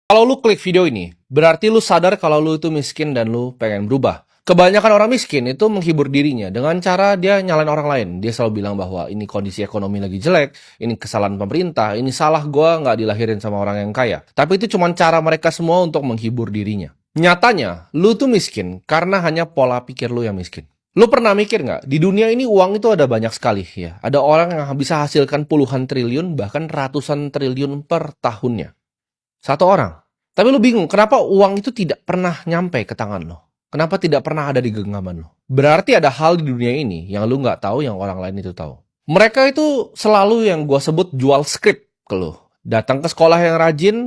Kalau lu klik video ini, berarti lu sadar kalau lu itu miskin dan lu pengen berubah. Kebanyakan orang miskin itu menghibur dirinya dengan cara dia nyalain orang lain. Dia selalu bilang bahwa ini kondisi ekonomi lagi jelek, ini kesalahan pemerintah, ini salah gua nggak dilahirin sama orang yang kaya. Tapi itu cuma cara mereka semua untuk menghibur dirinya. Nyatanya, lu tuh miskin karena hanya pola pikir lu yang miskin. Lu pernah mikir nggak, di dunia ini uang itu ada banyak sekali ya. Ada orang yang bisa hasilkan puluhan triliun, bahkan ratusan triliun per tahunnya. Satu orang. Tapi lu bingung, kenapa uang itu tidak pernah nyampe ke tangan lo? Kenapa tidak pernah ada di genggaman lo? Berarti ada hal di dunia ini yang lu nggak tahu, yang orang lain itu tahu. Mereka itu selalu yang gua sebut jual skrip ke lu. Datang ke sekolah yang rajin,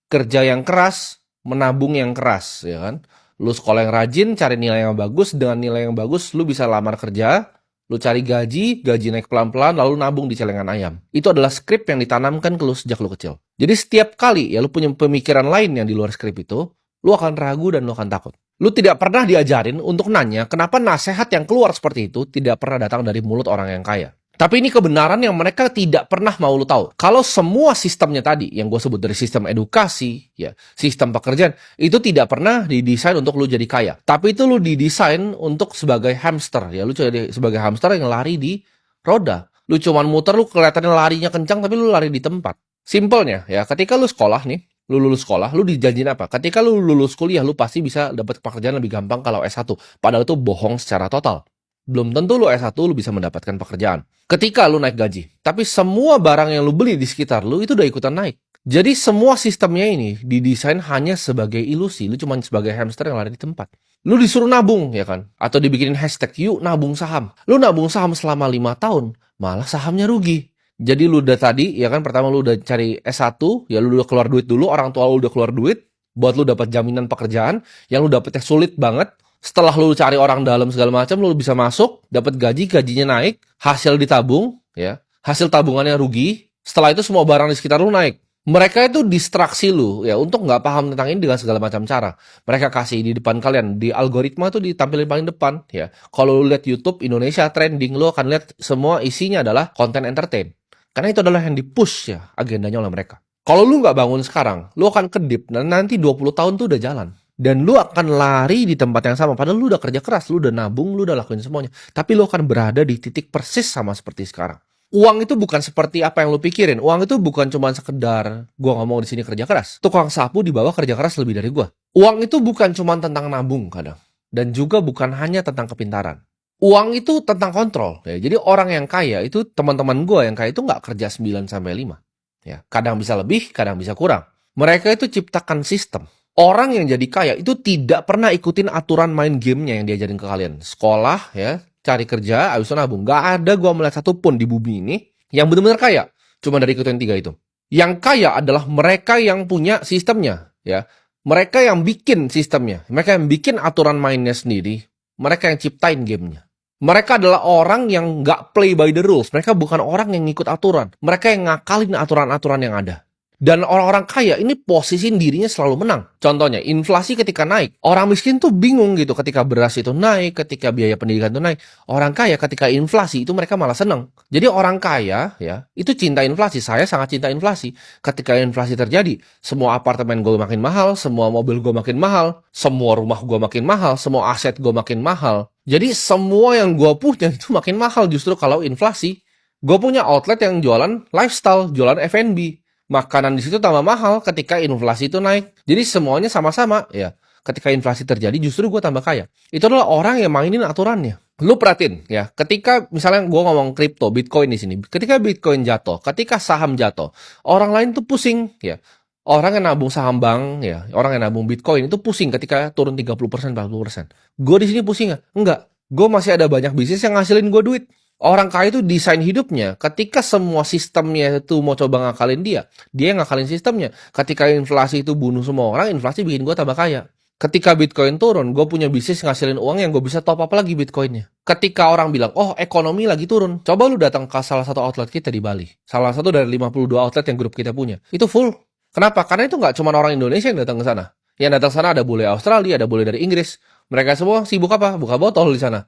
kerja yang keras, menabung yang keras, ya kan? Lu sekolah yang rajin, cari nilai yang bagus, dengan nilai yang bagus, lu bisa lamar kerja, lu cari gaji, gaji naik pelan-pelan, lalu nabung di celengan ayam. Itu adalah skrip yang ditanamkan ke lu sejak lu kecil. Jadi setiap kali ya lu punya pemikiran lain yang di luar skrip itu, lu akan ragu dan lu akan takut. Lu tidak pernah diajarin untuk nanya kenapa nasihat yang keluar seperti itu tidak pernah datang dari mulut orang yang kaya. Tapi ini kebenaran yang mereka tidak pernah mau lu tahu. Kalau semua sistemnya tadi, yang gue sebut dari sistem edukasi, ya, sistem pekerjaan, itu tidak pernah didesain untuk lu jadi kaya. Tapi itu lu didesain untuk sebagai hamster, ya. Lu jadi sebagai hamster yang lari di roda. Lu cuman muter, lu kelihatannya larinya kencang, tapi lu lari di tempat. Simpelnya, ya, ketika lu sekolah nih, lu lulus sekolah, lu dijanjin apa? Ketika lu lulus kuliah, lu pasti bisa dapat pekerjaan lebih gampang kalau S1. Padahal itu bohong secara total. Belum tentu lu S1 lu bisa mendapatkan pekerjaan. Ketika lu naik gaji, tapi semua barang yang lu beli di sekitar lu itu udah ikutan naik. Jadi semua sistemnya ini didesain hanya sebagai ilusi, lu cuma sebagai hamster yang lari di tempat. Lu disuruh nabung, ya kan? Atau dibikinin hashtag, yuk nabung saham. Lu nabung saham selama 5 tahun, malah sahamnya rugi. Jadi lu udah tadi, ya kan, pertama lu udah cari S1, ya lu udah keluar duit dulu, orang tua lu udah keluar duit, buat lu dapat jaminan pekerjaan, yang lu dapetnya sulit banget. Setelah lu cari orang dalam segala macam, lu bisa masuk, dapat gaji, gajinya naik, hasil ditabung, ya, hasil tabungannya rugi. Setelah itu semua barang di sekitar lu naik. Mereka itu distraksi lu, ya, untuk nggak paham tentang ini dengan segala macam cara. Mereka kasih di depan kalian, di algoritma tuh ditampilin paling depan, ya. Kalau lu lihat YouTube Indonesia trending, lu akan lihat semua isinya adalah konten entertain. Karena itu adalah yang di-push ya agendanya oleh mereka. Kalau lu nggak bangun sekarang, lu akan kedip dan nanti 20 tahun tuh udah jalan. Dan lu akan lari di tempat yang sama. Padahal lu udah kerja keras, lu udah nabung, lu udah lakuin semuanya. Tapi lu akan berada di titik persis sama seperti sekarang. Uang itu bukan seperti apa yang lu pikirin. Uang itu bukan cuma sekedar gua nggak mau di sini kerja keras. Tukang sapu di bawah kerja keras lebih dari gua. Uang itu bukan cuma tentang nabung kadang. Dan juga bukan hanya tentang kepintaran. Uang itu tentang kontrol. Ya. Jadi orang yang kaya itu, teman-teman gua yang kaya itu nggak kerja 9 sampai 5. Ya. Kadang bisa lebih, kadang bisa kurang. Mereka itu ciptakan sistem. Orang yang jadi kaya itu tidak pernah ikutin aturan main gamenya yang diajarin ke kalian. Sekolah, ya, cari kerja, habis itu nabung. Gak ada gua melihat satupun di bumi ini yang benar-benar kaya. Cuma dari ikutin 3 itu. Yang kaya adalah mereka yang punya sistemnya, ya. Mereka yang bikin sistemnya. Mereka yang bikin aturan mainnya sendiri. Mereka yang ciptain gamenya. Mereka adalah orang yang gak play by the rules. Mereka bukan orang yang ngikut aturan. Mereka yang ngakalin aturan-aturan yang ada. Dan orang-orang kaya ini posisiin dirinya selalu menang. Contohnya, inflasi ketika naik. Orang miskin tuh bingung gitu ketika beras itu naik, ketika biaya pendidikan itu naik. Orang kaya ketika inflasi itu mereka malah senang. Jadi orang kaya ya, itu cinta inflasi. Saya sangat cinta inflasi. Ketika inflasi terjadi, semua apartemen gue makin mahal, semua mobil gue makin mahal, semua rumah gue makin mahal, semua aset gue makin mahal. Jadi semua yang gue punya itu makin mahal justru kalau inflasi. Gue punya outlet yang jualan lifestyle, jualan F&B. Makanan di situ tambah mahal ketika inflasi itu naik. Jadi semuanya sama-sama ya. Ketika inflasi terjadi justru gue tambah kaya. Itu adalah orang yang mainin aturannya. Lu perhatiin ya, ketika misalnya gue ngomong kripto, Bitcoin di sini. Ketika Bitcoin jatuh, ketika saham jatuh, orang lain tuh pusing ya. Orang yang nabung saham bank ya, orang yang nabung Bitcoin itu pusing ketika turun 30%, 40%. Gue di sini pusing nggak? Enggak. Gue masih ada banyak bisnis yang ngasilin gue duit. Orang kaya itu desain hidupnya. Ketika semua sistemnya itu mau coba ngakalin dia yang ngakalin sistemnya. Ketika inflasi itu bunuh semua orang, inflasi bikin gue tambah kaya. Ketika Bitcoin turun, gue punya bisnis ngasilin uang yang gue bisa top up lagi Bitcoinnya. Ketika orang bilang, oh ekonomi lagi turun, coba lu datang ke salah satu outlet kita di Bali. Salah satu dari 52 outlet yang grup kita punya. Itu full. Kenapa? Karena itu nggak cuma orang Indonesia yang datang ke sana. Yang datang ke sana ada bule Australia, ada bule dari Inggris. Mereka semua sibuk apa? Buka botol di sana.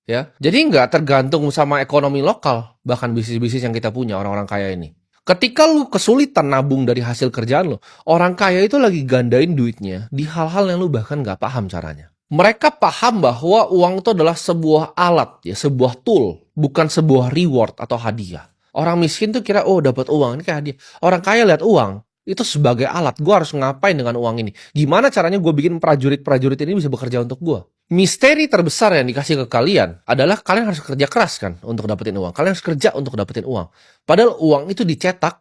Ya, jadi nggak tergantung sama ekonomi lokal, bahkan bisnis-bisnis yang kita punya orang-orang kaya ini. Ketika lu kesulitan nabung dari hasil kerjaan lo, orang kaya itu lagi gandain duitnya di hal-hal yang lu bahkan nggak paham caranya. Mereka paham bahwa uang itu adalah sebuah alat, ya, sebuah tool, bukan sebuah reward atau hadiah. Orang miskin tuh kira, oh dapat uang, ini kayak hadiah. Orang kaya lihat uang, itu sebagai alat. Gue harus ngapain dengan uang ini? Gimana caranya gue bikin prajurit-prajurit ini bisa bekerja untuk gue? Misteri terbesar yang dikasih ke kalian adalah kalian harus kerja keras kan untuk dapetin uang. Kalian harus kerja untuk dapetin uang. Padahal uang itu dicetak,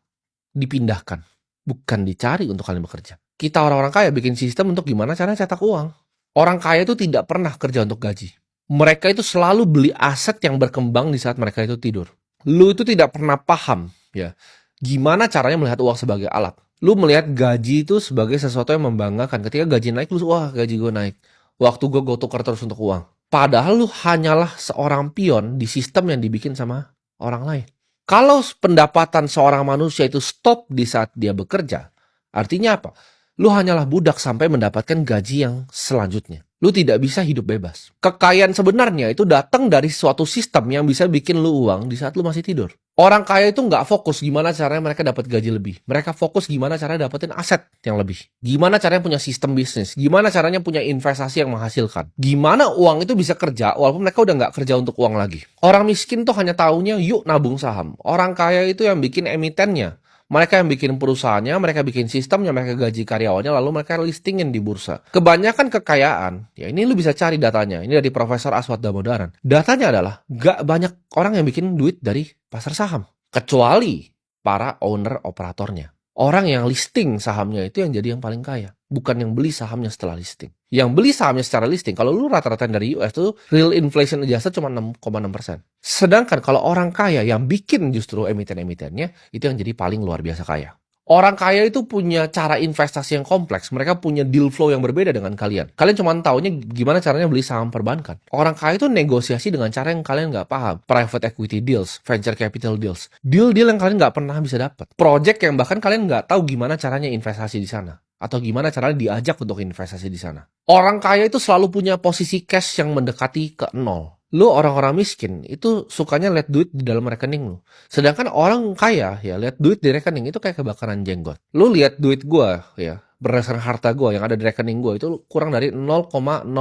dipindahkan, bukan dicari untuk kalian bekerja. Kita orang-orang kaya bikin sistem untuk gimana caranya cetak uang. Orang kaya itu tidak pernah kerja untuk gaji. Mereka itu selalu beli aset yang berkembang di saat mereka itu tidur. Lu itu tidak pernah paham, ya, gimana caranya melihat uang sebagai alat. Lu melihat gaji itu sebagai sesuatu yang membanggakan. Ketika gaji naik, lu wah gaji gue naik. Waktu gue tukar terus untuk uang. Padahal lu hanyalah seorang pion di sistem yang dibikin sama orang lain. Kalau pendapatan seorang manusia itu stop di saat dia bekerja, artinya apa? Lu hanyalah budak sampai mendapatkan gaji yang selanjutnya. Lu tidak bisa hidup bebas. Kekayaan sebenarnya itu datang dari suatu sistem yang bisa bikin lu uang di saat lu masih tidur. Orang kaya itu nggak fokus gimana caranya mereka dapat gaji lebih. Mereka fokus gimana caranya dapetin aset yang lebih. Gimana caranya punya sistem bisnis. Gimana caranya punya investasi yang menghasilkan. Gimana uang itu bisa kerja walaupun mereka udah nggak kerja untuk uang lagi. Orang miskin tuh hanya taunya yuk nabung saham. Orang kaya itu yang bikin emitennya. Mereka yang bikin perusahaannya, mereka bikin sistemnya, mereka gaji karyawannya, lalu mereka listingin di bursa. Kebanyakan kekayaan, ya ini lu bisa cari datanya. Ini dari Profesor Aswad Damodaran. Datanya adalah, gak banyak orang yang bikin duit dari pasar saham. Kecuali para owner operatornya. Orang yang listing sahamnya itu yang jadi yang paling kaya. Bukan yang beli sahamnya setelah listing. Yang beli sahamnya secara listing, kalau lu rata-rata dari US itu real inflation adjusted cuma 6,6%. Sedangkan kalau orang kaya yang bikin justru emiten-emitennya, itu yang jadi paling luar biasa kaya. Orang kaya itu punya cara investasi yang kompleks. Mereka punya deal flow yang berbeda dengan kalian. Kalian cuma taunya gimana caranya beli saham perbankan. Orang kaya itu negosiasi dengan cara yang kalian nggak paham. Private equity deals, venture capital deals. Deal-deal yang kalian nggak pernah bisa dapat. Project yang bahkan kalian nggak tahu gimana caranya investasi di sana. Atau gimana caranya diajak untuk investasi di sana. Orang kaya itu selalu punya posisi cash yang mendekati ke nol. Lu orang-orang miskin itu sukanya lihat duit di dalam rekening lu. Sedangkan orang kaya ya lihat duit di rekening itu kayak kebakaran jenggot. Lu lihat duit gua ya berdasarkan harta gua yang ada di rekening gua itu kurang dari 0,01%.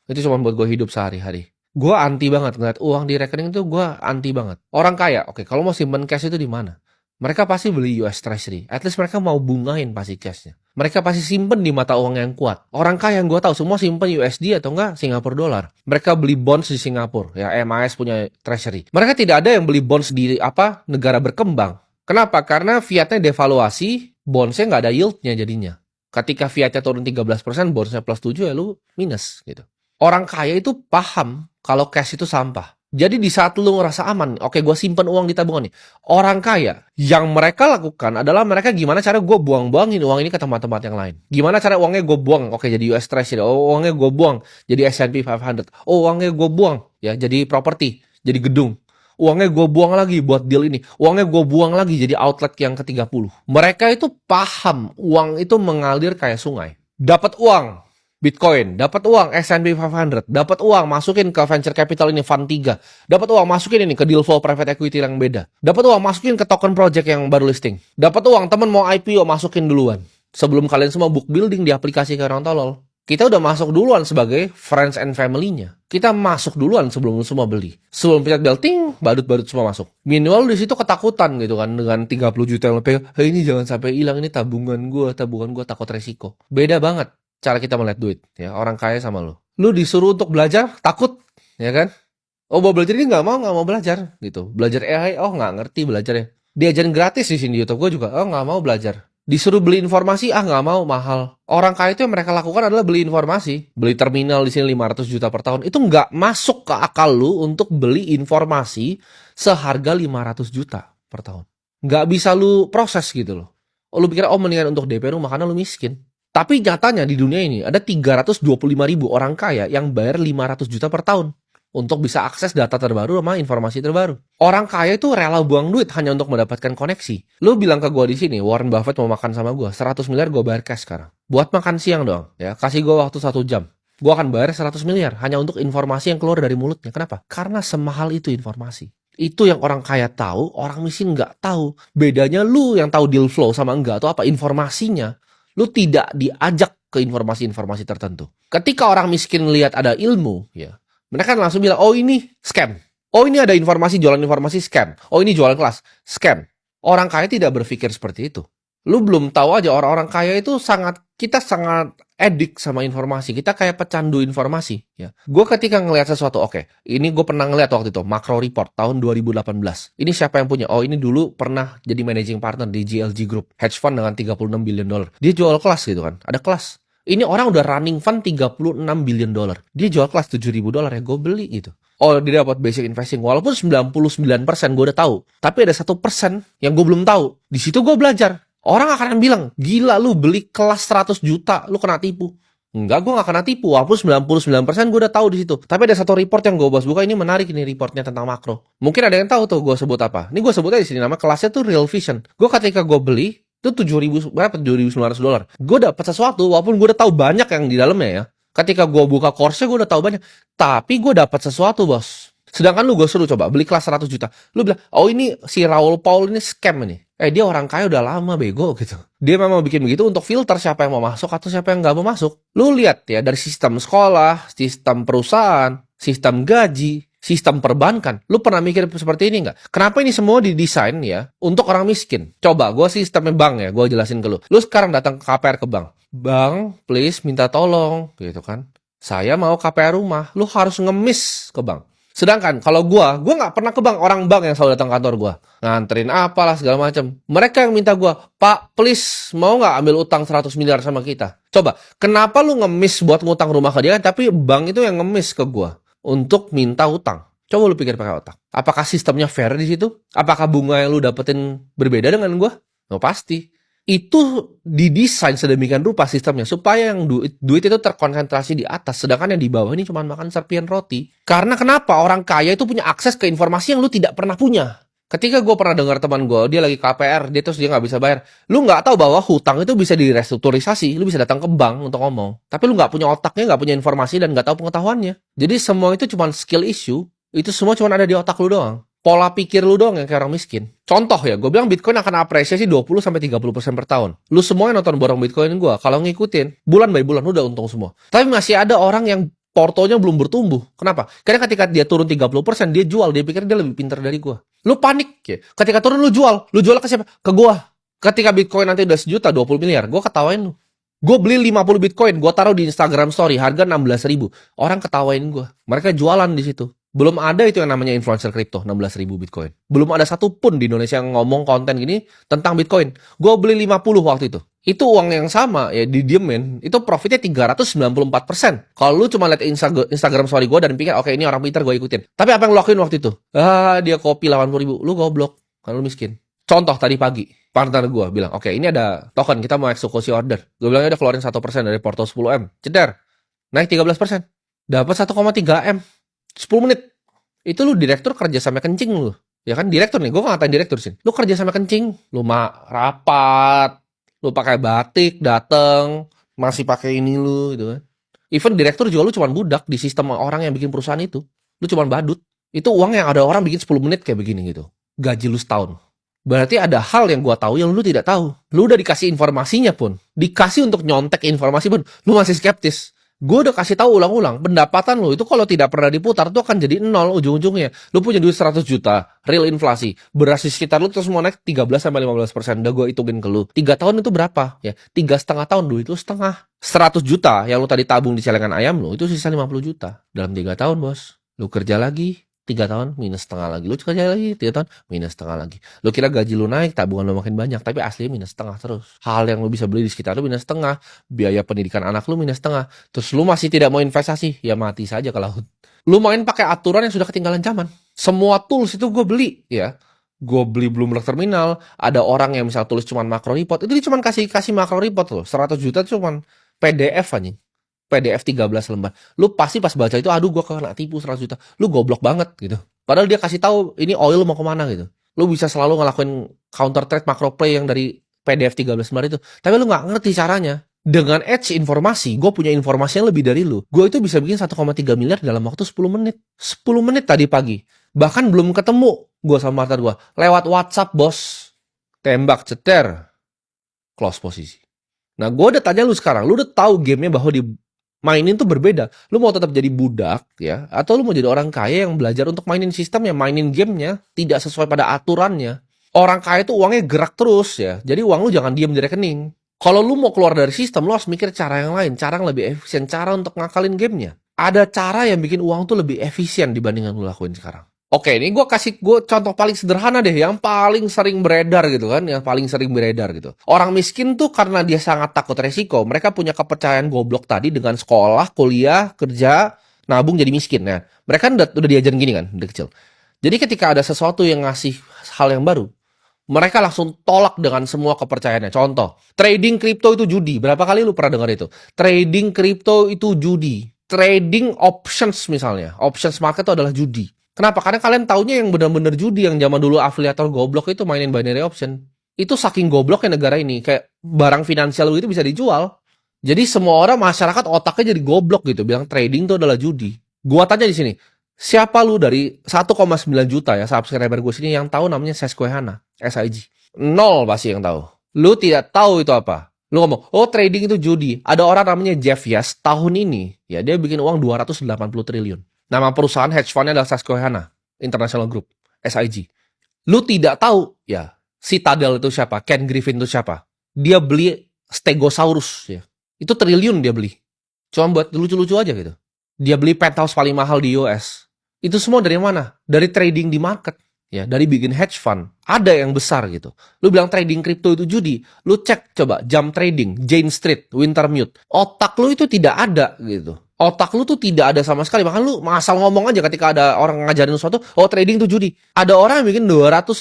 Itu cuma buat gua hidup sehari-hari. Gua anti banget ngeliat uang di rekening itu gua anti banget. Orang kaya, oke, kalau mau simpen cash itu di mana? Mereka pasti beli US Treasury. At least mereka mau bungain pasti cashnya. Mereka pasti simpen di mata uang yang kuat. Orang kaya yang gue tahu semua simpen USD atau enggak Singapura dolar. Mereka beli bonds di Singapura. Ya MAS punya Treasury. Mereka tidak ada yang beli bonds di negara berkembang. Kenapa? Karena fiatnya devaluasi, bondsnya nggak ada yieldnya jadinya. Ketika fiatnya turun 13%, bondsnya plus 7 ya lu minus gitu. Orang kaya itu paham kalau cash itu sampah. Jadi di saat lu ngerasa aman, oke gue simpen uang di tabungan nih. Orang kaya, yang mereka lakukan adalah mereka gimana cara gue buang-buangin uang ini ke tempat-tempat yang lain. Gimana cara uangnya gue buang, oke jadi US Treasury, oh uangnya gue buang jadi S&P 500, oh uangnya gue buang ya jadi properti, jadi gedung. Uangnya gue buang lagi buat deal ini. Uangnya gue buang lagi jadi outlet yang ke-30. Mereka itu paham uang itu mengalir kayak sungai. Dapat uang. Bitcoin, dapat uang S&P 500, dapat uang masukin ke venture capital ini fund 3, dapat uang masukin ini ke deal flow private equity yang beda, dapat uang masukin ke token project yang baru listing, dapat uang temen mau IPO masukin duluan. Sebelum kalian semua book building di aplikasi kayak orang tolol, kita udah masuk duluan sebagai friends and family-nya. Kita masuk duluan sebelum semua beli. Sebelum pencet bel ting, badut-badut semua masuk. Minimal di situ ketakutan gitu kan dengan 30 juta yang lebih. Hey, ini jangan sampai hilang, ini tabungan gua takut resiko. Beda banget cara kita melihat duit, ya orang kaya sama lu disuruh untuk belajar takut, ya kan? Oh mau belajar ini nggak mau belajar, gitu. Belajar AI, oh nggak ngerti belajar ya. Diajarin gratis di sini di YouTube gue juga, oh nggak mau belajar. Disuruh beli informasi, nggak mau mahal. Orang kaya itu yang mereka lakukan adalah beli informasi, beli terminal di sini 500 juta per tahun. Itu nggak masuk ke akal lu untuk beli informasi seharga 500 juta per tahun. Nggak bisa lu proses gitu loh. Oh lu pikir mendingan untuk DP rumah karena lu miskin. Tapi nyatanya di dunia ini ada 325.000 orang kaya yang bayar 500 juta per tahun untuk bisa akses data terbaru sama informasi terbaru. Orang kaya itu rela buang duit hanya untuk mendapatkan koneksi. Lu bilang ke gue di sini, Warren Buffett mau makan sama gue, 100 miliar gue bayar cash sekarang. Buat makan siang doang, ya. Kasih gue waktu 1 jam. Gue akan bayar 100 miliar hanya untuk informasi yang keluar dari mulutnya. Kenapa? Karena semahal itu informasi. Itu yang orang kaya tahu, orang miskin nggak tahu. Bedanya lu yang tahu deal flow sama enggak, atau apa informasinya. Lu tidak diajak ke informasi-informasi tertentu. Ketika orang miskin lihat ada ilmu, ya, mereka kan langsung bilang, oh ini scam. Oh ini ada informasi, jualan informasi scam. Oh ini jualan kelas, scam. Orang kaya tidak berpikir seperti itu. Lu belum tahu aja orang-orang kaya itu kita sangat edik sama informasi. Kita kayak pecandu informasi. Ya. Gue ketika ngelihat sesuatu, oke, ini gue pernah ngelihat waktu itu, Macro Report tahun 2018. Ini siapa yang punya? Oh ini dulu pernah jadi managing partner di GLG Group. Hedge fund dengan 36 billion dollar. Dia jual kelas gitu kan. Ada kelas. Ini orang udah running fund 36 billion dollar. Dia jual kelas 7.000 dolar ya, gue beli gitu. Oh dia dapat basic investing. Walaupun 99% gue udah tahu. Tapi ada 1% yang gue belum tahu. Di situ gue belajar. Orang akan bilang, gila lu beli kelas 100 juta, lu kena tipu. Enggak, gue gak kena tipu. Walaupun 99% gue udah tahu di situ. Tapi ada satu report yang gue bahas buka, ini menarik ini reportnya tentang makro. Mungkin ada yang tahu tuh gue sebut apa. Ini gue sebutnya di sini, nama kelasnya tuh Real Vision. Gue ketika gue beli, itu 7.000 berapa? 7.900 dolar. Gue dapat sesuatu, walaupun gue udah tahu banyak yang di dalamnya ya. Ketika gue buka course-nya, gue udah tahu banyak. Tapi gue dapat sesuatu, bos. Sedangkan gue suruh coba beli kelas 100 juta. Lu bilang, oh ini si Raul Paul ini scam ini. Dia orang kaya udah lama bego gitu. Dia memang bikin begitu untuk filter siapa yang mau masuk atau siapa yang nggak mau masuk. Lu lihat ya dari sistem sekolah, sistem perusahaan, sistem gaji, sistem perbankan. Lu pernah mikir seperti ini nggak? Kenapa ini semua didesain ya untuk orang miskin? Coba gue sistemnya bank ya, gue jelasin ke lu. Lu sekarang datang ke KPR ke bank. Bang, please minta tolong gitu kan. Saya mau KPR rumah. Lu harus ngemis ke bank. Sedangkan kalau gue nggak pernah ke bank, orang bank yang selalu datang kantor gue. Nganterin apalah segala macam. Mereka yang minta gue, Pak please mau nggak ambil utang 100 miliar sama kita? Coba, kenapa lu ngemis buat ngutang rumah ke dia, tapi bank itu yang ngemis ke gue untuk minta utang? Coba lu pikir pakai otak. Apakah sistemnya fair di situ? Apakah bunga yang lu dapetin berbeda dengan gue? Oh pasti. Itu didesain sedemikian rupa sistemnya supaya yang duit itu terkonsentrasi di atas, sedangkan yang di bawah ini cuma makan serpian roti. Karena kenapa? Orang kaya itu punya akses ke informasi yang lu tidak pernah punya. Ketika gue pernah dengar teman gue, dia lagi KPR, dia nggak bisa bayar. Lu nggak tahu bahwa hutang itu bisa direstrukturisasi, lu bisa datang ke bank untuk ngomong. Tapi lu nggak punya otaknya, nggak punya informasi, dan nggak tahu pengetahuannya. Jadi semua itu cuma skill issue, itu semua cuma ada di otak lu doang. Pola pikir lu doang yang kayak orang miskin. Contoh ya, gue bilang Bitcoin akan apresiasi 20-30% per tahun. Lu semua yang nonton borong Bitcoin gue, kalau ngikutin, bulan by bulan udah untung semua. Tapi masih ada orang yang portonya belum bertumbuh. Kenapa? Karena ketika dia turun 30%, dia jual, dia pikir dia lebih pintar dari gue. Lu panik ya. Ketika turun lu jual ke siapa? Ke gue. Ketika Bitcoin nanti udah 1 juta, 20 miliar, gue ketawain lu. Gue beli 50 Bitcoin, gue taruh di Instagram story, harga 16.000. Orang ketawain gue. Mereka jualan di situ. Belum ada itu yang namanya influencer kripto, 16.000 Bitcoin. Belum ada satupun di Indonesia yang ngomong konten gini tentang Bitcoin. Gue beli 50 waktu itu. Itu uang yang sama, ya didiemin. Itu profitnya 394%. Kalau lu cuma lihat Instagram story gue dan pikir, oke ini orang pintar gue ikutin. Tapi apa yang lu lakuin waktu itu? Dia kopi 80.000. Lu goblok, kan lu miskin. Contoh tadi pagi, partner gue bilang, oke ini ada token, kita mau eksekusi order. Gue bilangnya udah keluarin 1% dari porto 10M. Ceder, naik 13%. Dapat 1,3M. 10 menit. Itu lu direktur kerja sampai kencing lu. Ya kan direktur nih, gue ngatain direktur sih. Lu kerja sampai kencing, lu rapat, lu pakai batik, dateng, masih pakai ini lu gitu kan. Even direktur juga lu cuman budak di sistem orang yang bikin perusahaan itu. Lu cuman badut. Itu uang yang ada orang bikin 10 menit kayak begini gitu. Gaji lu setahun. Berarti ada hal yang gua tahu yang lu tidak tahu. Lu udah dikasih informasinya pun, dikasih untuk nyontek informasi pun, lu masih skeptis. Gue udah kasih tahu ulang-ulang, pendapatan lo itu kalau tidak pernah diputar tuh akan jadi 0 ujung-ujungnya. Lo punya duit 100 juta, real inflasi, beras di sekitar lo terus mau naik 13-15%. Udah gue hitungin ke lo. 3 tahun itu berapa? Ya, 3,5 tahun duit lo setengah. 100 juta yang lo tadi tabung di celengan ayam lo, itu sisa 50 juta. Dalam 3 tahun bos. Lo kerja lagi, 3 tahun minus setengah lagi. Lu kerja lagi 3 tahun minus setengah lagi. Lu kira gaji lu naik, tabungan lu makin banyak, tapi aslinya minus setengah terus. Hal yang lu bisa beli di sekitar lu minus setengah, biaya pendidikan anak lu minus setengah. Terus lu masih tidak mau investasi, ya mati saja ke laut. Lu main pakai aturan yang sudah ketinggalan zaman. Semua tools itu gue beli ya. Gue beli Bloomberg Terminal, ada orang yang misal tulis cuman macro report, itu dia cuman kasih macro report loh. 100 juta cuman PDF anjing. PDF 13 lembar. Lu pasti pas baca itu, aduh gue kena tipu 100 juta. Lu goblok banget gitu. Padahal dia kasih tahu ini oil mau kemana gitu. Lu bisa selalu ngelakuin counter trade macro play yang dari PDF 13 lembar itu. Tapi lu gak ngerti caranya. Dengan edge informasi, gue punya informasi yang lebih dari lu. Gue itu bisa bikin 1,3 miliar dalam waktu 10 menit. 10 menit tadi pagi. Bahkan belum ketemu gue sama partner gue. Lewat WhatsApp, bos. Tembak, ceter. Close posisi. Nah, gue udah tanya lu sekarang. Lu udah tahu gamenya bahwa di mainin tuh berbeda. Lu mau tetap jadi budak, ya. Atau lu mau jadi orang kaya yang belajar untuk mainin sistemnya, mainin gamenya. Tidak sesuai pada aturannya. Orang kaya tuh uangnya gerak terus, ya. Jadi uang lu jangan diam di rekening. Kalau lu mau keluar dari sistem, lu harus mikir cara yang lain. Cara yang lebih efisien. Cara untuk ngakalin gamenya. Ada cara yang bikin uang tuh lebih efisien dibanding yang lu lakuin sekarang. Oke, ini gue contoh paling sederhana deh, yang paling sering beredar gitu kan, yang paling sering beredar gitu. Orang miskin tuh karena dia sangat takut resiko, mereka punya kepercayaan goblok tadi dengan sekolah, kuliah, kerja, nabung jadi miskin. Nah, mereka kan udah diajarin gini kan, dari kecil. Jadi ketika ada sesuatu yang ngasih hal yang baru, mereka langsung tolak dengan semua kepercayaannya. Contoh, trading kripto itu judi. Berapa kali lu pernah dengar itu? Trading kripto itu judi. Trading options misalnya. Options market itu adalah judi. Kenapa? Karena kalian taunya yang benar-benar judi, yang zaman dulu afiliator goblok itu mainin binary option. Itu saking gobloknya negara ini, kayak barang finansial itu bisa dijual. Jadi semua orang masyarakat otaknya jadi goblok gitu, bilang trading itu adalah judi. Gua tanya di sini, siapa lu dari 1,9 juta ya subscriber gue sini yang tahu namanya Susquehanna, SIG? Nol pasti yang tahu. Lu tidak tahu itu apa. Lu ngomong, oh trading itu judi. Ada orang namanya Jeff Yash tahun ini, ya dia bikin uang 280 triliun. Nama perusahaan hedge fund-nya adalah Susquehanna International Group, SIG. Lu tidak tahu, ya, Citadel itu siapa, Ken Griffin itu siapa. Dia beli Stegosaurus, ya. Itu triliun dia beli. Cuma buat lucu-lucu aja gitu. Dia beli penthouse paling mahal di US. Itu semua dari mana? Dari trading di market. Ya, dari bikin hedge fund. Ada yang besar gitu. Lu bilang trading kripto itu judi. Lu cek coba, Jump Trading, Jane Street, Wintermute. Otak lu itu tidak ada gitu. Otak lu tuh tidak ada sama sekali. Bahkan lu asal ngomong aja ketika ada orang ngajarin sesuatu, oh trading itu judi. Ada orang yang bikin 280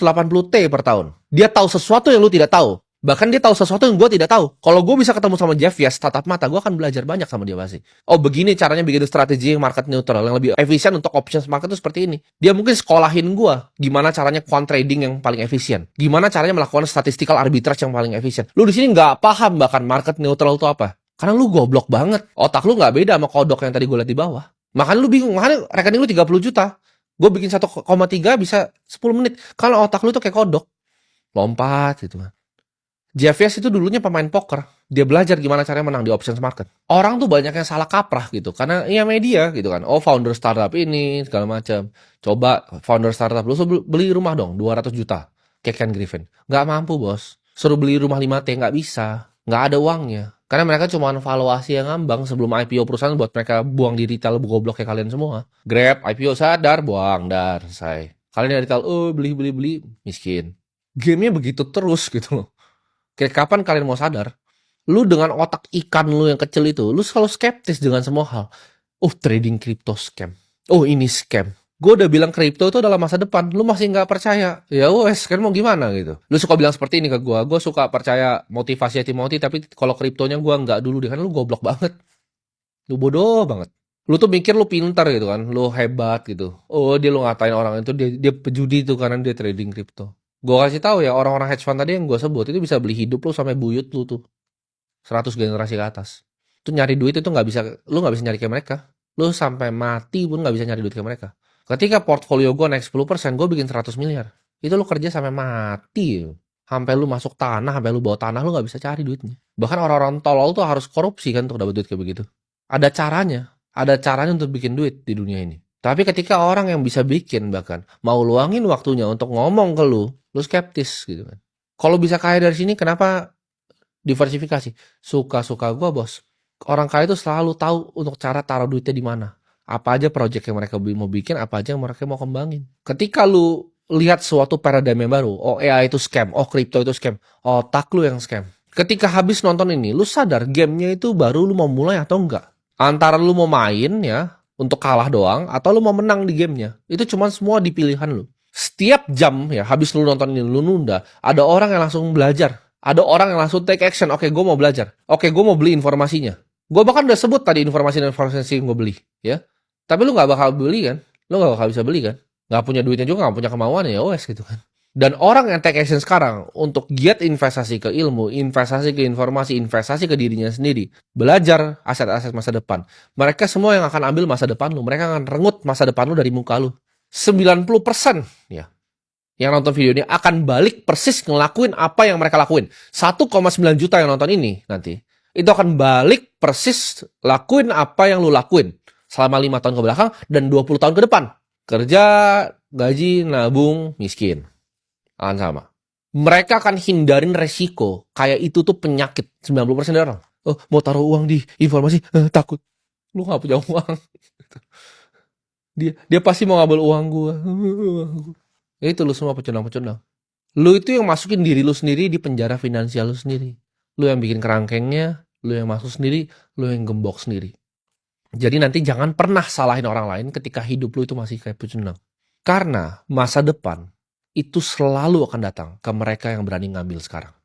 T per tahun. Dia tahu sesuatu yang lu tidak tahu. Bahkan dia tahu sesuatu yang gue tidak tahu. Kalau gue bisa ketemu sama Jeff Yash tatap mata, gue akan belajar banyak sama dia pasti. Oh begini caranya bikin strategi market neutral yang lebih efisien untuk options market itu seperti ini. Dia mungkin sekolahin gue gimana caranya quant trading yang paling efisien. Gimana caranya melakukan statistical arbitrage yang paling efisien. Lu di sini nggak paham bahkan market neutral itu apa. Karena lu goblok banget. Otak lu nggak beda sama kodok yang tadi gue lihat di bawah. Makanya lu bingung. Makanya rekening lu 30 juta. Gue bikin 1,3 bisa 10 menit. Kalau otak lu tuh kayak kodok. Lompat gitu kan. Jeff Yash itu dulunya pemain poker. Dia belajar gimana caranya menang di options market. Orang tuh banyak yang salah kaprah gitu. Karena iya media gitu kan. Oh founder startup ini segala macam. Coba founder startup lu suruh beli rumah dong 200 juta. Kayak Ken Griffin. Nggak mampu bos. Suruh beli rumah 5T nggak bisa. Nggak ada uangnya. Karena mereka cuma valuasi yang ngambang sebelum IPO perusahaan buat mereka buang di retail goblok kayak kalian semua. Grab, IPO sadar, buang, dar, selesai. Kalian yang retail, oh beli, miskin. Gamenya begitu terus gitu loh. Kayak kapan kalian mau sadar? Lu dengan otak ikan lu yang kecil itu, lu selalu skeptis dengan semua hal. Oh, trading crypto scam. Oh, ini scam. Gue udah bilang kripto itu adalah masa depan. Lu masih nggak percaya. Ya wes, kan mau gimana gitu. Lu suka bilang seperti ini ke gue. Gue suka percaya motivasi Timothy, tapi kalau kriptonya gue nggak dulu deh. Kan lu goblok banget. Lu bodoh banget. Lu tuh mikir lu pintar gitu kan. Lu hebat gitu. Oh, dia lu ngatain orang itu. Dia pejudi tuh karena dia trading kripto. Gue kasih tahu ya, orang-orang hedge fund tadi yang gue sebut itu bisa beli hidup lu sampai buyut lu tuh 100 generasi ke atas. Tuh nyari duit itu nggak bisa, lu nggak bisa nyari kayak mereka. Lu sampai mati pun nggak bisa nyari duit kayak mereka. Ketika portfolio gue naik 10%, gue bikin 100 miliar. Itu lu kerja sampai mati. Sampai lu masuk tanah, sampai lu bawa tanah, lu nggak bisa cari duitnya. Bahkan orang-orang tolol tuh harus korupsi kan untuk dapat duit kayak begitu. Ada caranya untuk bikin duit di dunia ini. Tapi ketika orang yang bisa bikin bahkan mau luangin waktunya untuk ngomong ke lu skeptis gitu kan. Kalau bisa kaya dari sini, kenapa diversifikasi? Suka-suka gue bos. Orang kaya itu selalu tahu untuk cara taruh duitnya di mana. Apa aja project yang mereka mau bikin, apa aja yang mereka mau kembangin. Ketika lu lihat suatu paradigma yang baru, oh AI itu scam, oh crypto itu scam, otak lu yang scam. Ketika habis nonton ini, lu sadar gamenya itu baru lu mau mulai atau enggak. Antara lu mau main ya, untuk kalah doang, atau lu mau menang di gamenya. Itu cuma semua di pilihan lu. Setiap jam ya, habis lu nonton ini, lu nunda, ada orang yang langsung belajar. Ada orang yang langsung take action. Oke, gue mau belajar. Oke, gue mau beli informasinya. Gue bahkan udah sebut tadi informasi yang gue beli. Ya. Tapi lu gak bakal beli kan? Lu gak bakal bisa beli kan? Gak punya duitnya juga, gak punya kemauan ya wes gitu kan. Dan orang yang take action sekarang untuk giat investasi ke ilmu, investasi ke informasi, investasi ke dirinya sendiri, belajar aset-aset masa depan. Mereka semua yang akan ambil masa depan lu. Mereka akan rengut masa depan lu dari muka lu. 90% ya yang nonton video ini akan balik persis ngelakuin apa yang mereka lakuin. 1,9 juta yang nonton ini nanti, itu akan balik persis lakuin apa yang lu lakuin selama 5 tahun ke belakang dan 20 tahun ke depan. Kerja, gaji, nabung, miskin. Akan sama. Mereka akan hindarin resiko. Kayak itu tuh penyakit 90% dari orang. Oh, mau taruh uang di informasi, takut. Lu gak punya uang. Dia pasti mau ngambil uang gua. Ya itu lu semua pecundang-pecundang. Lu itu yang masukin diri lu sendiri di penjara finansial lu sendiri. Lu yang bikin kerangkengnya, lu yang masuk sendiri, lu yang gembok sendiri. Jadi nanti jangan pernah salahin orang lain ketika hidup lu itu masih kayak pecundang. Karena masa depan itu selalu akan datang ke mereka yang berani ngambil sekarang.